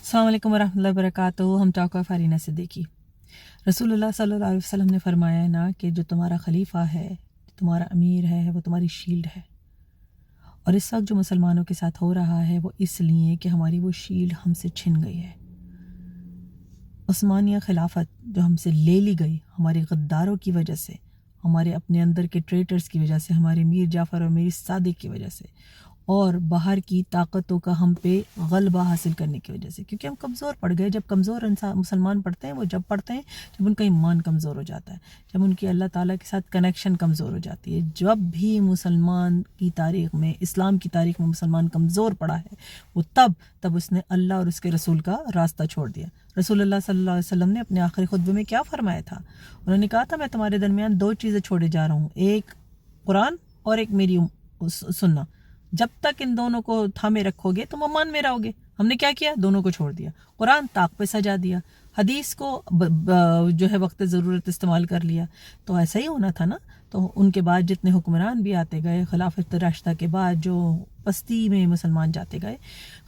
अस्सलाम वालेकुम वरहमतुल्लाहि वबरकातुहू। हम टॉक ऑफ अरीना सिद्दीकी। रसूलुल्लाह सल्लल्लाहु अलैहि वसल्लम ने फरमाया है ना कि जो तुम्हारा खलीफा है, तुम्हारा अमीर है, वो तुम्हारी शील्ड है। और इस वक्त जो मुसलमानों के साथ हो रहा है वो इसलिए कि हमारी वो शील्ड हमसे छिन गई है। उस्मानिया खिलाफत जो हमसे ले ली गई हमारे गद्दारों की वजह से, हमारे अपने अंदर के ट्रेटर्स की वजह से, हमारे मीर जाफ़र और मीर सादिक की वजह से, और बाहर की ताकतों का हम पे गलबा हासिल करने की वजह से, क्योंकि हम कमज़ोर पड़ गए। जब कमज़ोर इंसान मुसलमान पड़ते हैं वो जब पड़ते हैं जब उनका ईमान कमज़ोर हो जाता है, जब उनकी अल्लाह ताला के साथ कनेक्शन कमज़ोर हो जाती है। जब भी मुसलमान की तारीख़ में, इस्लाम की तारीख़ में मुसलमान कमज़ोर पड़ा है वो तब उसने अल्लाह और उसके रसूल का रास्ता छोड़ दिया। रसूलुल्लाह सल्लल्लाहु अलैहि वसल्लम ने अपने आखिरी खुतबे में क्या फरमाया था? उन्होंने कहा था मैं तुम्हारे दरमियान दो चीज़ें छोड़े जा रहा हूँ, एक कुरान और एक मेरी सुन्ना। जब तक इन दोनों को थामे रखोगे तुम अमान में रहोगे। हमने क्या किया? दोनों को छोड़ दिया। कुरान ताक पे सजा दिया, हदीस को जो है वक्त ज़रूरत इस्तेमाल कर लिया। तो ऐसा ही होना था ना। तो उनके बाद जितने हुक्मरान भी आते गए, खिलाफत राशिदा के बाद जो बस्ती में मुसलमान जाते गए,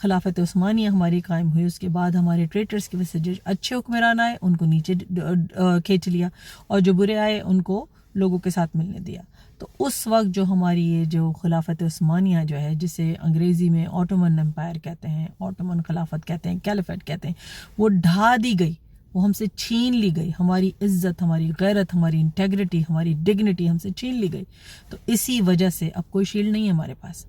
खिलाफत उस्मानिया हमारी कायम हुई, उसके बाद हमारे ट्रेटर्स की वजह से जो अच्छे हुक्मरान आए उनको नीचे खींच लिया और जो बुरे आए उनको लोगों के साथ मिलने दिया। तो उस वक्त जो हमारी ये जो खिलाफत उस्मानिया जो है, जिसे अंग्रेज़ी में ऑटोमन एम्पायर कहते हैं, ऑटोमन खिलाफत कहते हैं, कैलिफेट कहते हैं, वो ढा दी गई, वो हमसे छीन ली गई। हमारी इज्जत, हमारी गैरत, हमारी इंटेग्रिटी, हमारी डिग्निटी हमसे छीन ली गई। तो इसी वजह से अब कोई शील्ड नहीं है हमारे पास।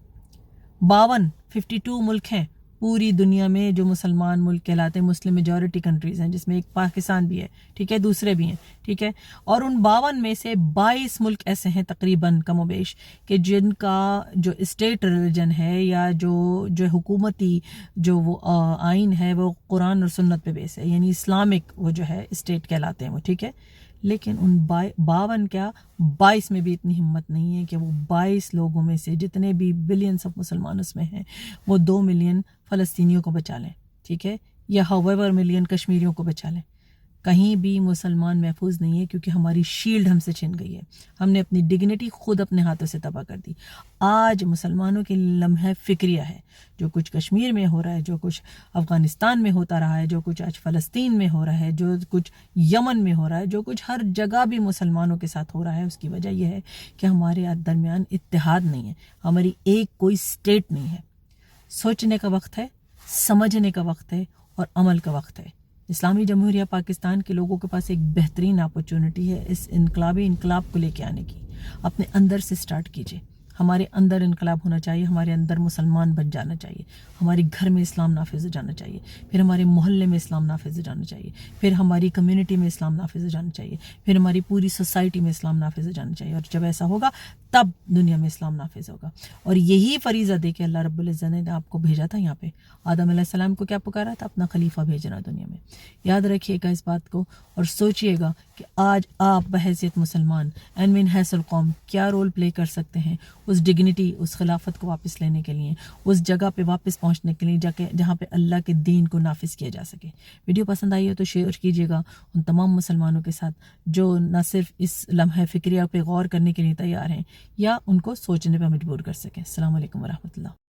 52 मुल्क हैं पूरी दुनिया में जो मुसलमान मुल्क कहलाते हैं, मुस्लिम मेजॉरिटी कंट्रीज़ हैं, जिसमें एक पाकिस्तान भी है, ठीक है, दूसरे भी हैं, ठीक है। और उन 52 में से 22 मुल्क ऐसे हैं तकरीबन कमोबेश कि जिनका जो स्टेट रिलीजन है या जो हुकूमती जो वो आइन है वो कुरान और सुन्नत पे बेस है, यानी इस्लामिक वो जो है स्टेट कहलाते हैं वो, ठीक है। लेकिन उन 22 में भी इतनी हिम्मत नहीं है कि वो 22 लोगों में से जितने भी बिलियंस ऑफ मुसलमान उसमें हैं वो 2 मिलियन फ़लस्तीनियों को बचा लें, ठीक है, या हाउएवर मिलियन कश्मीरियों को बचा लें। कहीं भी मुसलमान महफूज नहीं है क्योंकि हमारी शील्ड हमसे छिन गई है। हमने अपनी डिग्निटी खुद अपने हाथों से तबाह कर दी। आज मुसलमानों के लम्हा फिक्रिया है, जो कुछ कश्मीर में हो रहा है, जो कुछ अफ़गानिस्तान में होता रहा है, जो कुछ आज फ़लस्तीन में हो रहा है, जो कुछ यमन में हो रहा है, जो कुछ हर जगह भी मुसलमानों के साथ हो रहा है, उसकी वजह यह है कि हमारे दरमियान इत्तेहाद नहीं है, हमारी एक कोई स्टेट नहीं है। सोचने का वक्त है, समझने का वक्त है और अमल का वक्त है। इस्लामी जमहूरिया पाकिस्तान के लोगों के पास एक बेहतरीन अपॉर्चुनिटी है इस इनकलाब को लेके आने की। अपने अंदर से स्टार्ट कीजिए। हमारे अंदर इनकलाब होना चाहिए, हमारे अंदर मुसलमान बन जाना चाहिए, हमारे घर में इस्लाम नाफिज हो जाना चाहिए, फिर हमारे मोहल्ले में इस्लाम नाफिज हो जाना चाहिए, फिर हमारी कम्युनिटी में इस्लाम नाफिज हो जाना चाहिए, फिर हमारी पूरी सोसाइटी में इस्लाम नाफिज हो जाना चाहिए। और जब ऐसा होगा तब दुनिया में इस्लाम नाफिज होगा। और यही फरीज़ा दे के अल्लाह रब्बुल इज़्ज़त ने आपको भेजा था यहाँ पे। आदम अलैहिस्सलाम को क्या पुकारा था? अपना खलीफा भेजना दुनिया में। याद रखिएगा इस बात को और सोचिएगा कि आज आप बहैसियत मुसलमान एंड मिन हैसल कौम क्या रोल प्ले कर सकते हैं उस डिग्निटी, उस खिलाफत को वापस लेने के लिए, उस जगह पे वापस पहुंचने के लिए जाके जहाँ पे अल्लाह के दीन को नाफिज किया जा सके। वीडियो पसंद आई हो तो शेयर कीजिएगा उन तमाम मुसलमानों के साथ जो न सिर्फ इस लम्हा फिक्रिया पे गौर करने के लिए तैयार हैं या उनको सोचने पर मजबूर कर सकें। अस्सलाम वालेकुम वरहमतुल्लाह।